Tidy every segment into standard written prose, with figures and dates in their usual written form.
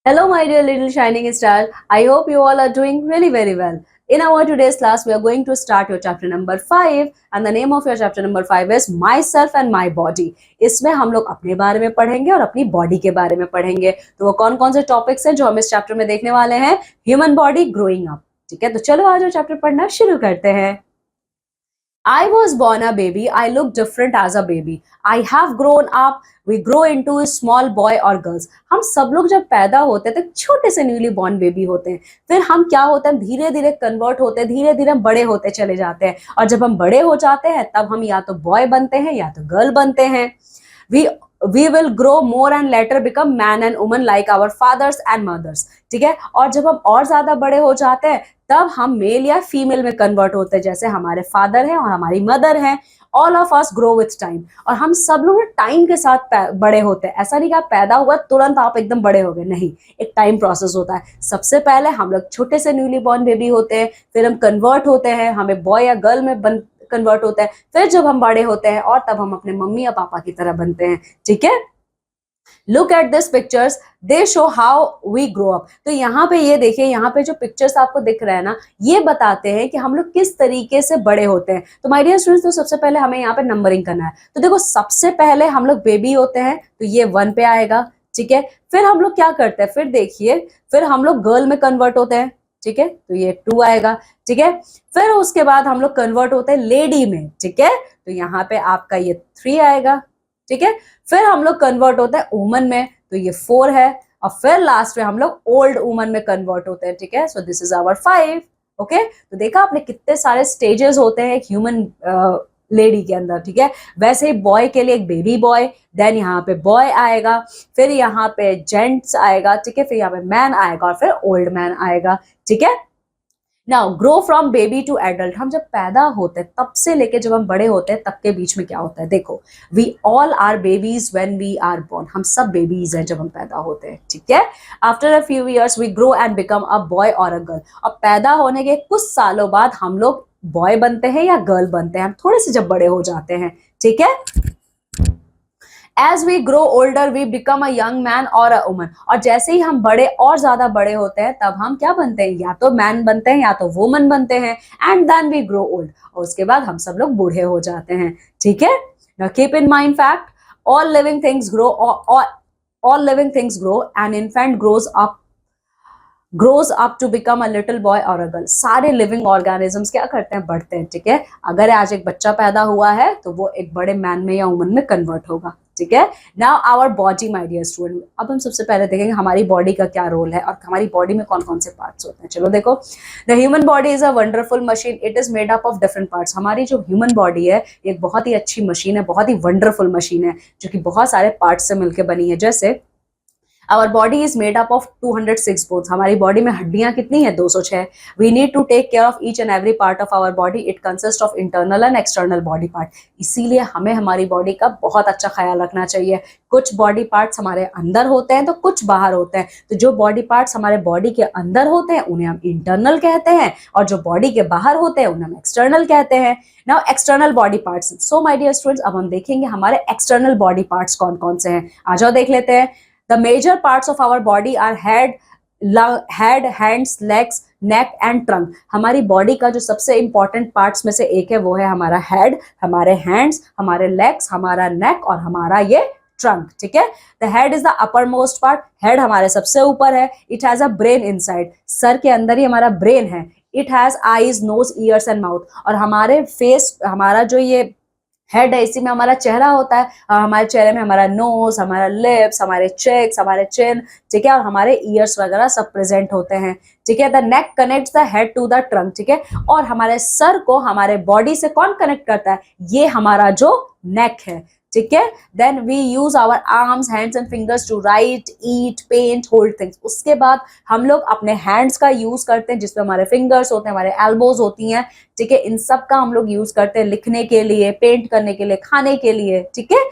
Hello, my dear little shining star. I hope you all are doing really very well. In our today's class, we are going to start your chapter number 5 and the name of your chapter number 5 is Myself and My Body. इसमें हम लोग अपने बारे में पढ़ेंगे और अपनी body के बारे में पढ़ेंगे। तो वो कौन कौन से टॉपिक्स हैं जो हम इस चैप्टर में देखने वाले हैं? Human body growing up. ठीक है, तो चलो आज वो चैप्टर पढ़ना शुरू करते हैं। I was born a baby. I look different as a baby. I have grown up. We grow into a small boy or girls. हम सब लोग जब पैदा होते हैं तो छोटे से न्यूली बॉर्न बेबी होते हैं। फिर हम क्या होते हैं, धीरे धीरे कन्वर्ट होते हैं, धीरे धीरे बड़े होते चले जाते हैं। और जब हम बड़े हो जाते हैं तब हम या तो बॉय बनते हैं या तो गर्ल बनते हैं। We will grow more and later become man and woman like our fathers and mothers. ठीक है, और जब हम और ज्यादा बड़े हो जाते हैं तब हम मेल या फीमेल में कन्वर्ट होते हैं, जैसे हमारे फादर हैं और हमारी मदर हैं। All of us grow with time, और हम सब लोग टाइम के साथ बड़े होते हैं। ऐसा नहीं कि आप पैदा हुआ तुरंत आप एकदम बड़े हो गए, नहीं, एक टाइम प्रोसेस होता है। सबसे पहले हम लोग छोटे से न्यूली बॉर्न बेबी होते हैं, फिर हम कन्वर्ट होते हैं, हमें बॉय या गर्ल में कन्वर्ट होता है। फिर जब हम बड़े होते हैं और तब हम अपने मम्मी या पापा की तरह बनते हैं। ठीक है, look at this pictures, they show how we grow up. तो यहाँ पे ये देखिए, यहाँ पे जो पिक्चर्स आपको दिख रहे हैं ना, ये बताते हैं कि हम लोग किस तरीके से बड़े होते हैं। तो माय डियर स्टूडेंट्स, तो सबसे पहले हमें यहाँ पे नंबरिंग करना है। तो देखो, सबसे पहले हम लोग बेबी होते हैं तो ये 1 पे आएगा। ठीक है, फिर हम लोग क्या करते हैं, फिर देखिए, फिर हम लोग गर्ल में कन्वर्ट होते हैं। ठीक है, तो ये 2 आएगा। ठीक है, फिर उसके बाद हम लोग कन्वर्ट होते हैं लेडी में। ठीक है, तो यहाँ पे आपका ये 3 आएगा। ठीक है, फिर हम लोग कन्वर्ट होते हैं वुमन में, तो ये 4 है। और फिर लास्ट में हम लोग ओल्ड वुमन में कन्वर्ट होते हैं। ठीक है, so this is our 5। Okay, तो देखा आपने कितने सारे स्टेजेस होते हैं एक ह्यूमन लेडी के अंदर। ठीक है, वैसे ही बॉय के लिए एक बेबी बॉय, देन यहाँ पे बॉय आएगा, फिर यहाँ पे जेंट्स आएगा। ठीक है, फिर यहाँ पे मैन आएगा और फिर ओल्ड मैन आएगा। ठीक है, now grow from baby to adult. हम जब पैदा होते हैं तब से लेके जब हम बड़े होते हैं तब के बीच में क्या होता है, देखो, we all are babies when we are born. हम सब बेबीज हैं जब हम पैदा होते हैं। ठीक है, after a few years we grow and become a boy और अ गर्ल। और पैदा होने के कुछ सालों बाद हम लोग बॉय बनते हैं या गर्ल बनते हैं, हम थोड़े से जब बड़े हो जाते हैं। ठीक है, as we grow older we become a young man और अ वुमन। और जैसे ही हम बड़े और ज्यादा बड़े होते हैं तब हम क्या बनते हैं, या तो मैन बनते हैं या तो वुमन बनते हैं। And then we grow old, और उसके बाद हम सब लोग बूढ़े हो जाते हैं। ठीक है, now keep in mind fact, all living things grow, all living things grow, an infant grows up to become a little boy or a girl. सारे लिविंग ऑर्गेनिजम्स क्या करते हैं, बढ़ते हैं। ठीक है, अगर आज एक बच्चा पैदा हुआ है तो वो एक बड़े मैन में या वुमन में कन्वर्ट होगा। ठीक है, now our body my dear student. अब हम सबसे पहले देखेंगे हमारी बॉडी का क्या रोल है और हमारी बॉडी में कौन कौन से पार्ट्स होते हैं। चलो देखो, the human body is a wonderful machine, it is made up of different parts. हमारी जो ह्यूमन बॉडी है एक बहुत ही अच्छी मशीन है, बहुत ही वंडरफुल मशीन है, जो कि बहुत सारे पार्ट्स से मिलकर बनी है। जैसे Our body is made up of 206 bones. हमारी बॉडी में हड्डियां कितनी है, 206। We need to take care of each and every part of our body. It consists of internal and external body part. इसीलिए हमें हमारी बॉडी का बहुत अच्छा ख्याल रखना चाहिए। कुछ बॉडी पार्ट्स हमारे अंदर होते हैं तो कुछ बाहर होते हैं। तो जो बॉडी पार्ट्स हमारे बॉडी के अंदर होते हैं उन्हें हम इंटरनल कहते हैं, और जो बॉडी के बाहर होते हैं उन्हें हम एक्सटर्नल कहते हैं। Now external body parts, so my dear students, अब हम देखेंगे हमारे एक्सटर्नल बॉडी पार्ट्स कौन कौन से हैं। आ जाओ देख लेते हैं। The major parts of our body are head, hands, legs, neck and trunk. हमारी बॉडी का जो सबसे इंपॉर्टेंट पार्ट्स में से एक है वो है हमारा हेड, हमारे हैंड्स, हमारे लेग्स, हमारा नेक और हमारा ये ट्रंक। ठीक है, the head is the uppermost part. Head हमारे सबसे ऊपर है। It has a brain inside, सर के अंदर ही हमारा ब्रेन है। It has eyes, nose, ears and mouth. और हमारे फेस, हमारा जो ये हेड है, इसी में हमारा चेहरा होता है, और हमारे चेहरे में हमारा नोज, हमारा लिप्स, हमारे चेक्स, हमारे चिन, ठीक है, और हमारे ईयर्स वगैरह सब प्रेजेंट होते हैं। ठीक है, the neck connects the head to the trunk. ठीक है, और हमारे सर को हमारे बॉडी से कौन कनेक्ट करता है, ये हमारा जो नेक है। ठीक है, then we use our arms, hands and fingers to write, eat, paint, hold things. उसके बाद हम लोग अपने हैंड्स का यूज करते हैं, जिसमें हमारे फिंगर्स होते हैं, हमारे एल्बोज होती हैं। ठीक है, इन सब का हम लोग यूज करते हैं लिखने के लिए, पेंट करने के लिए, खाने के लिए। ठीक है,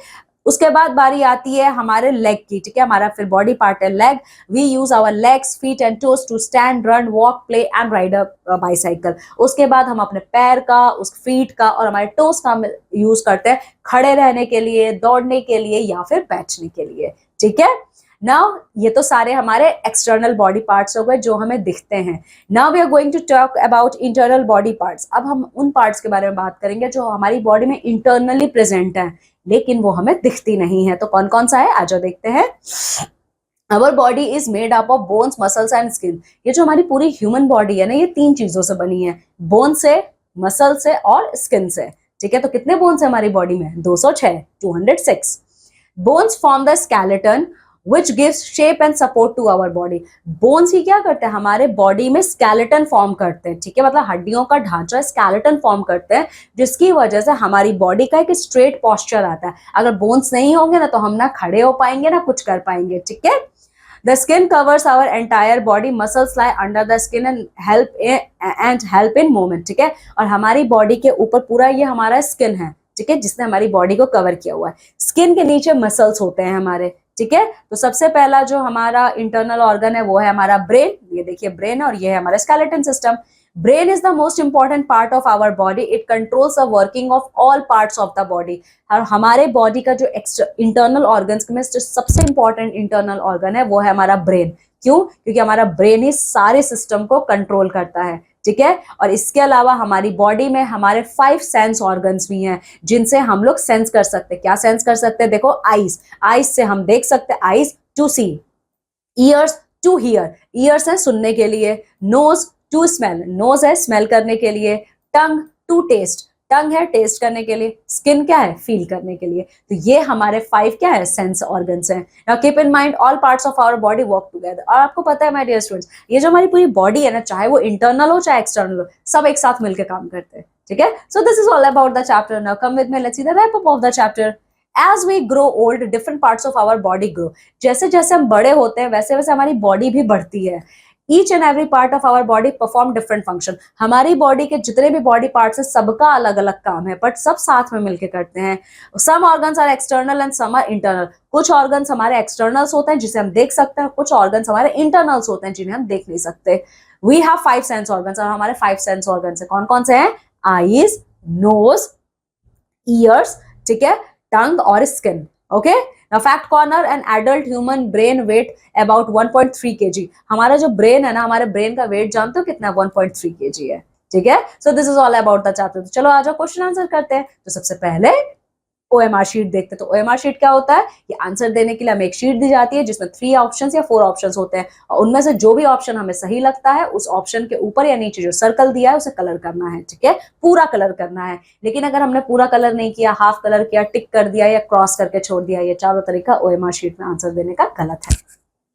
उसके बाद बारी आती है हमारे लेग की। ठीक है, हमारा फिर बॉडी पार्ट है leg. We use our legs, feet and toes to stand, run, walk, play and ride a bicycle. उसके बाद हम अपने पैर का, उस फीट का और हमारे टोज का यूज करते हैं खड़े रहने के लिए, दौड़ने के लिए या फिर बैठने के लिए। ठीक है, नाउ ये तो सारे हमारे एक्सटर्नल बॉडी पार्ट्स हो गए जो हमें दिखते हैं. Now we are going to talk about internal body parts. अब हम उन पार्ट्स के बारे में बात करेंगे जो हमारी बॉडी में इंटरनली प्रेजेंट है लेकिन वो हमें दिखती नहीं है. तो कौन कौन सा है, आज देखते हैं. Our body is made up of bones, muscles and skin. ये जो हमारी पूरी ह्यूमन बॉडी है ना, ये 3 चीजों से बनी है, बोन से, मसल से और स्किन से. ठीक है, तो कितने बोन्स है हमारी बॉडी में? 206, 206. Bones form the skeleton which gives shape and support to our body. Bones ही क्या करते हैं, हमारे बॉडी में स्केलेटन फॉर्म करते हैं. ठीक है, मतलब हड्डियों का ढांचा स्केलेटन फॉर्म करते हैं जिसकी वजह से हमारी बॉडी का एक स्ट्रेट पोस्चर आता है. अगर बोन्स नहीं होंगे ना तो हम ना खड़े हो पाएंगे ना कुछ कर पाएंगे. ठीक है. The skin covers our entire body. Muscles lie under the skin and help in movement. ठीक है, और हमारी बॉडी के ऊपर पूरा ये हमारा स्किन है. ठीक है, जिसने हमारी बॉडी को कवर किया हुआ है. स्किन के नीचे मसल्स होते हैं हमारे. ठीक है, तो सबसे पहला जो हमारा इंटरनल ऑर्गन है वो है हमारा ब्रेन. ये देखिए ब्रेन, और ये है हमारा skeleton system. Brain is the most important part of our body. It controls the working of all parts of the body. और हमारे बॉडी का जो इंटरनल ऑर्गन्स में जो सबसे इंपॉर्टेंट इंटरनल ऑर्गन है वो है हमारा ब्रेन. क्यों? क्योंकि हमारा ब्रेन ही सारे सिस्टम को कंट्रोल करता है. ठीक है, और इसके अलावा हमारी बॉडी में हमारे 5 सेंस ऑर्गन्स भी हैं जिनसे हम लोग सेंस कर सकते हैं. क्या सेंस कर सकते हैं? देखो, आईज, आईज से हम देख सकते हैं, eyes to see, ears to hear, ears है सुनने के लिए, नोज टू स्मेल, नोज है स्मेल करने के लिए, टंग टू टेस्ट, टंग है टेस्ट करने के लिए, स्किन क्या है, फील करने के लिए. तो ये हमारे 5 क्या है, सेंस ऑर्गन्स हैं. Now keep in mind all parts of our body work together. और आपको पता है माय डियर स्टूडेंट्स, ये जो हमारी पूरी बॉडी है ना, चाहे वो इंटरनल हो चाहे एक्सटर्नल हो, सब एक साथ मिलकर काम करते हैं. ठीक है, so this is all about the chapter. Now come with me, let's see the wrap up of the chapter. As we grow old, different parts of our body grow. जैसे जैसे हम बड़े होते हैं वैसे वैसे हमारी बॉडी भी बढ़ती है. Each and every part of our body perform different function. हमारी बॉडी के जितने भी बॉडी पार्ट्स हैं सबका अलग अलग काम है, बट सब साथ में मिलके करते हैं. Some organs are external and some are internal. कुछ ऑर्गन्स हमारे एक्सटर्नल्स होते हैं जिसे हम देख सकते हैं, कुछ ऑर्गन्स हमारे इंटरनल्स होते हैं जिन्हें हम देख नहीं सकते. We have 5 सेंस ऑर्गन्स, और हमारे 5 सेंस ऑर्गन्स है. कौन कौन से हैं? आईज, नोज, ईयर्स, ठीक है, टंग और skin. Okay, now fact corner. An adult human brain weight about 1.3 kg. हमारा जो ब्रेन है ना, हमारे ब्रेन का वेट जानते हो कितना? 1.3 kg है. ठीक है, so this is all about the chapter. तो चलो आ जाओ क्वेश्चन आंसर करते हैं. तो सबसे पहले OMR शीट देखते हैं. तो OMR शीट क्या होता है? ये आंसर देने के लिए हमें एक शीट दी जाती है जिसमें 3 ऑप्शंस या 4 ऑप्शंस होते हैं, और उनमें से जो भी ऑप्शन हमें सही लगता है उस ऑप्शन के ऊपर या नीचे जो सर्कल दिया है उसे कलर करना है. ठीक है, पूरा कलर करना है. लेकिन अगर हमने पूरा कलर नहीं किया, हाफ कलर किया, टिक कर दिया या क्रॉस करके छोड़ दिया, ये चारों तरीका OMR शीट में आंसर देने का गलत है.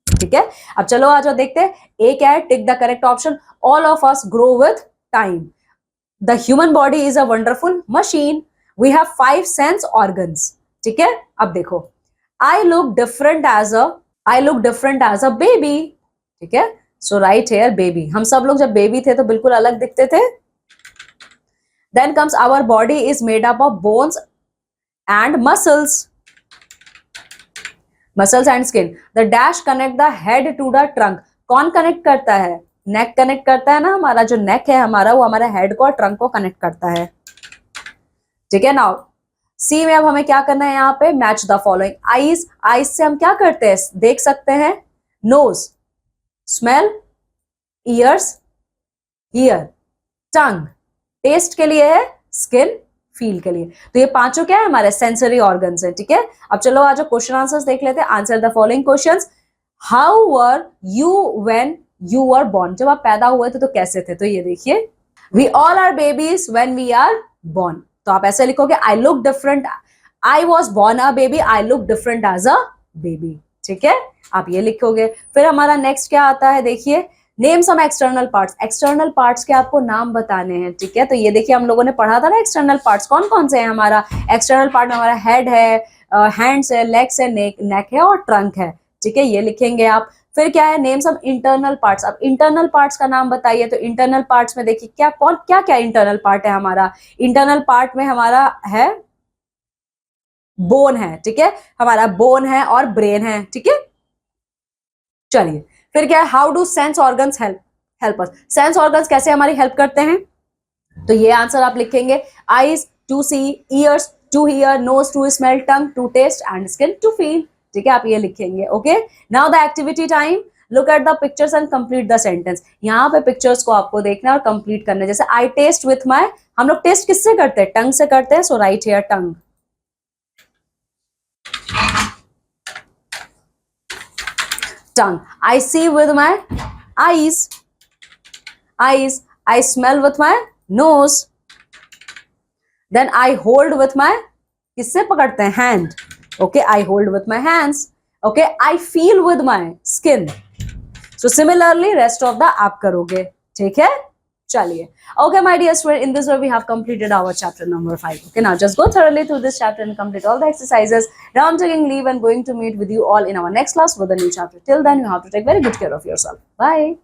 ठीक है, अब चलो आ जाओ देखते हैं. ए क्या है? Tick the correct option. All of us grow with time. The human body is a wonderful machine. We have 5 sense organs. ठीक है, अब देखो, I look different as a baby. ठीक है, सो राइट हेयर बेबी. हम सब लोग जब बेबी थे तो बिल्कुल अलग दिखते थे. Then comes our body is made up of bones and muscles and skin. The dash connect the head to the trunk. कौन कनेक्ट करता है? नेक कनेक्ट करता है ना. हमारा जो नेक है हमारा, वो हमारे हेड को और ट्रंक को कनेक्ट करता है. ठीक है, नाउ सी में अब हमें क्या करना है? यहाँ पे match the following. Eyes, eyes से हम क्या करते हैं? देख सकते हैं. Nose, smell, ears, hear, tongue, taste के लिए है, स्किन, फील के लिए. तो ये पांचों क्या है? हमारे सेंसरी ऑर्गन्स है. ठीक है, अब चलो आज क्वेश्चन आंसर्स देख लेते हैं. Answer the following questions. How were you when you were born. जब आप पैदा हुए थे तो कैसे थे? तो ये देखिए, we all are babies when we are born. तो आप ऐसे लिखोगे, I look different, I was born a baby, I look different as a baby. ठीक है, आप ये लिखोगे. फिर हमारा नेक्स्ट क्या आता है? देखिए, name some external parts. External parts के आपको नाम बताने हैं. ठीक है, तो ये देखिए हम लोगों ने पढ़ा था ना एक्सटर्नल पार्ट्स कौन कौन से हैं. हमारा एक्सटर्नल पार्ट में हमारा हेड है, हैंड्स है, लेग्स है, नेक है और ट्रंक है. ठीक है, ये लिखेंगे आप. फिर क्या है? Name some internal parts. अब इंटरनल पार्ट्स का नाम बताइए. तो इंटरनल पार्ट्स में देखिए क्या क्या इंटरनल पार्ट है हमारा. इंटरनल पार्ट में हमारा है बोन है. ठीक है, हमारा बोन है और ब्रेन है. ठीक है, चलिए फिर क्या है? How do sense organs help us. Sense organs कैसे हमारी हेल्प करते हैं? तो ये आंसर आप लिखेंगे. Eyes to see, ears to hear, nose to smell, tongue to taste and skin to feel. ठीक है, आप ये लिखेंगे. Okay, now the activity time. Look at the pictures and complete the sentence. यहाँ पे पिक्चर्स को आपको देखना है और कंप्लीट करना है. जैसे आई टेस्ट विथ माई, हम लोग टेस्ट किससे करते हैं? टंग से करते हैं. So right here tongue. Tongue. I see with my eyes. Eyes. I smell with my nose. Then I hold with my, किससे पकड़ते हैं? Hand. Okay, I hold with my hands. Okay, I feel with my skin. So similarly, rest of the आप करोगे. ठीक है? चलिए. Okay, my dear student, in this way we have completed our chapter number 5. Okay, now just go thoroughly through this chapter and complete all the exercises. Now I'm taking leave and going to meet with you all in our next class with a new chapter. Till then, you have to take very good care of yourself. Bye.